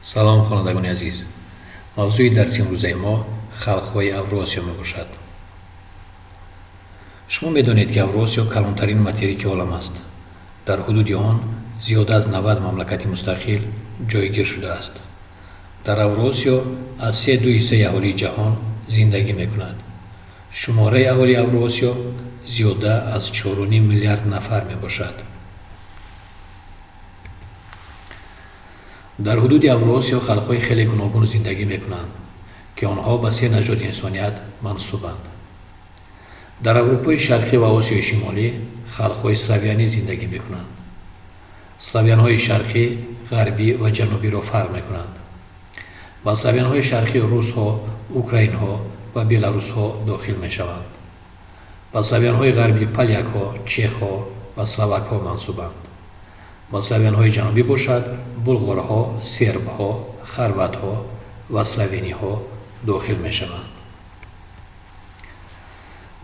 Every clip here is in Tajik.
سلام خوانندگان عزیز. موضوع درس امروزه ما خلق‌های اوراسیا میباشد. شما میدانید که اوراسیا کلانترین ماتریک عالم است. در حدود آن زیاده از 90 مملکت مستقل جایگیر شده است. در اوراسیا از 3/2 حصه اهالی جهان زندگی میکنند. شماره اهالی اوراسیا زیاده از 4.5 میلیارد نفر میباشد. در حدود اوراسیا خلق‌های خیلی گوناگون زندگی میکنند که آنها به 3 نژاد انسانیت منسوبند. در اروپای شرقی و آسیای شمالی خلق‌های اسلاویانی زندگی میکنند. اسلاویان‌های شرقی، غربی و جنوبی را فرق میکنند. به اسلاویان‌های شرقی روس‌ها، اوکراین‌ها و بلاروس‌ها داخل میشوند. به اسلاویان‌های غربی پالیک‌ها، چخ‌ها و اسلواک‌ها منسوبند. به اسلاویان‌های جنوبی باشد بلغارها، سرب‌ها، خروات‌ها و اسلوونی‌ها داخل میشوند.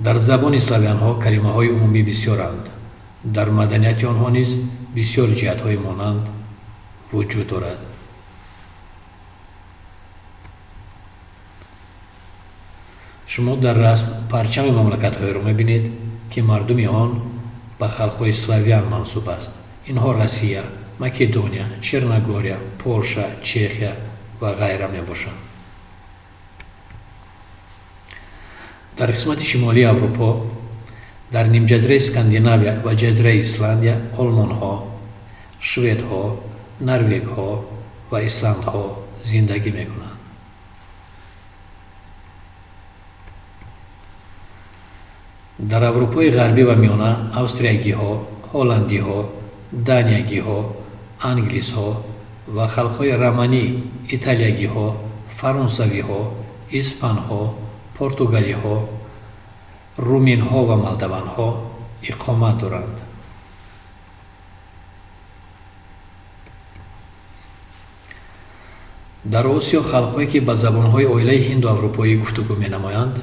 در زبان اسلاویان‌ها کلمه‌های عمومی بسیارند. در مدنیت آنها نیز بسیار جهت‌های مانند وجود دارد. شما در رسم پرچم مملکت‌های را می‌بینید که مردم آن به خلق‌های اسلاویان منسوب است. اینها روسیه، مکدونیا، چرنگوریا، پولشا، چخیا و غیره میباشند. در قسمت شمالی اروپا در نیمجزیره اسکاندیناویا و جزیره ایسلندیا آلمان‌ها، شوئدها، نروژها و ایسلندها زندگی میکنند. در اروپای غربی و میانه استریایی‌ها، هلندی‌ها، دانیایی‌ها، انگلیس‌ها و خلق‌های رومانی، ایتالیایی‌ها، فرانسوی‌ها، اسپان‌ها، پرتغالی‌ها، رومین‌ها و مالدوان‌ها اقامت دارند. در آسیا خلق‌هایی که به زبان‌های عائله هند و اروپایی گفتگو می‌نمایند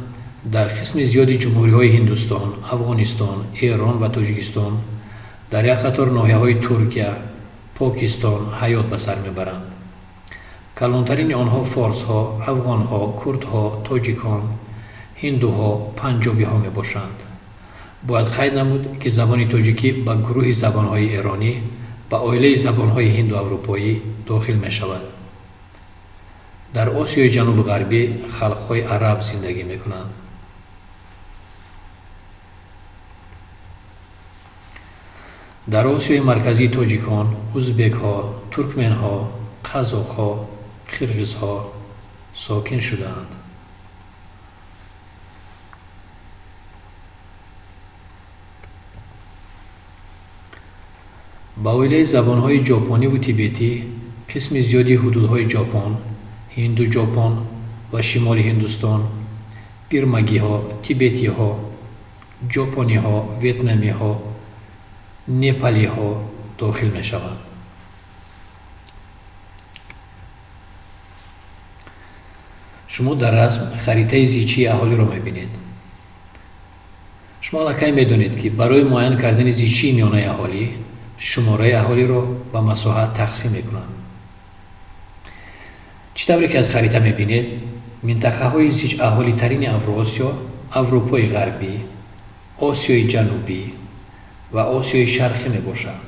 در قسم زیادی جمهوری‌های هندوستان، افغانستان، ایران و تاجیکستان در یک قطار ناحیه‌های ترکیه، پاکستان حیات به سر میبرند. کلانترین آنها فارس‌ها، افغان‌ها، کردها، تاجیکان، هندوها، پنجابی‌ها میباشند. باید قید نمود که زبان تاجیکی به گروه زبان‌های ایرانی به عائله زبان‌های هند و اروپایی داخل می‌شود. در آسیای جنوب غربی خلق‌های عرب زندگی می‌کنند. در آسیای مرکزی تاجیکان، ازبک‌ها، ترکمن‌ها، قزاق‌ها، قرغیزها ساکن شدند. با عائله زبان‌های ژاپنی و تیبتی قسم زیادی حدودهای ژاپن، هندو ژاپن و شمال هندوستان، برمگی‌ها، تیبتی‌ها، ژاپنی‌ها، ویتنامی‌ها، نپالی‌ها داخل می‌شوند. شما در رسم خریطه زیچی اهالی را می‌بینید. شما الکی می‌دانید که برای معاین کردن زیچی میانه اهالی شماره اهالی را به مساحت تقسیم می‌کنند. چطوری که از خریطه می‌بینید منطقه‌های زیچ اهالی ترین اوراسیا، اروپای غربی، آسیای جنوبی و آسیای شرقی میباشند.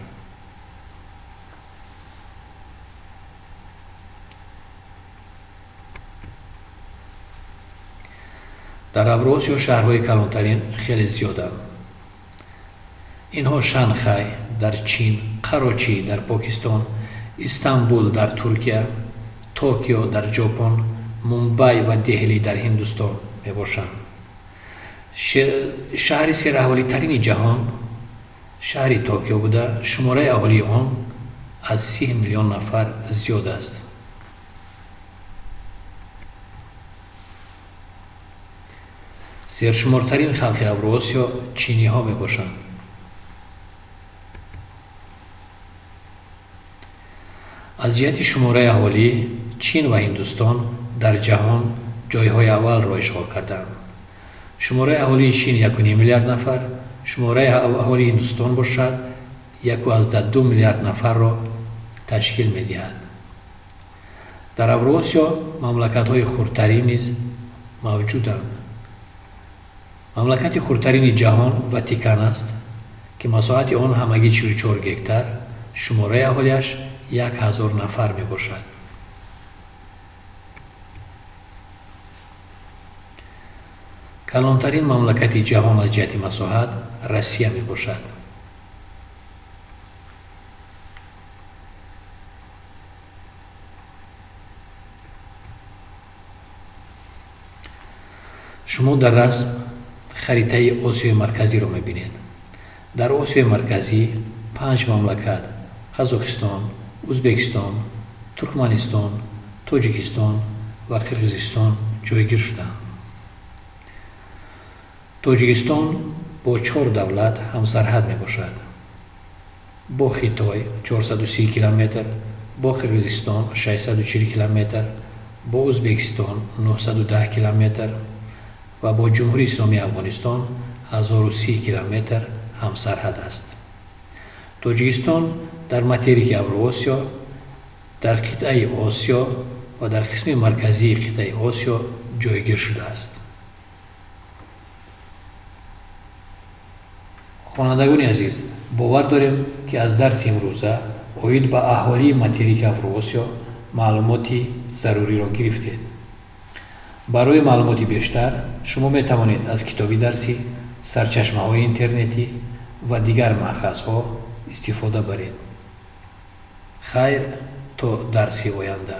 در اوراسیا شهرهای کلانترین خیلی زیادند. اینها شانگهای در چین، کراچی در پاکستان، استانبول در ترکیه، توکیو در ژاپن، مومبای و دهلی در هندوستان میباشند. شهر سراحالی ترین جهان شهر توکیو بوده. شماره اهالی آن از 30 میلیون نفر زیاد است. سرشمارترین خلق اوراسیا چینی‌ها میباشند. از جهت شماره اهالی چین و هندوستان در جهان جایهای اول را اشغال کردند. شماره اهالی چین 1.5 میلیارد نفر، شماره اهالی هندوستان باشد 1.2 میلیارد نفر را تشکیل می‌دهد. дар Авроосиё мамлакатҳои хурдтарин низ мавҷуданд. мамлакати хурдтарини ҷаҳон Ватикан аст, ки масоҳати он ҳамагӣ 44 гектар, шумораи аҳолияш 1000 нафар мебошад. калонтарин мамлакати ҷаҳон аз ҷиҳати масоҳат Россия мебошад. шумо дар расм харитаи Осиёи марказиро мебинед. дар Осиёи марказӣ 5 мамлакат Қазоқистон, Узбекистон, Туркманистон, Тоҷикистон ва Қирғизистон ҷойгир шуданд. тоҷикистон бо 4 давлат ҳамсарҳад мебошад. бо Хитой 430 километр, бо Қирғизистон 640 километр, бо Узбекистон 910 километр ва бо ҷумҳурии исломии Афғонистон 1030 километр ҳамсарҳад аст. тоҷикистон дар материки Авроосиё, дар қитъаи Осиё ва дар қисми марказии қитъаи Осиё ҷойгир шудааст. хонандагони азиз, бовар дорем, ки аз дарси имрӯза оид ба аҳолии материки Авроосиё маълумоти заруриро гирифтед. барои маълумоти бештар шумо метавонед аз китоби дарсӣ, сарчашмаҳои интернетӣ ва дигар маъхазҳо истифода баред. хайр то дарси оянда.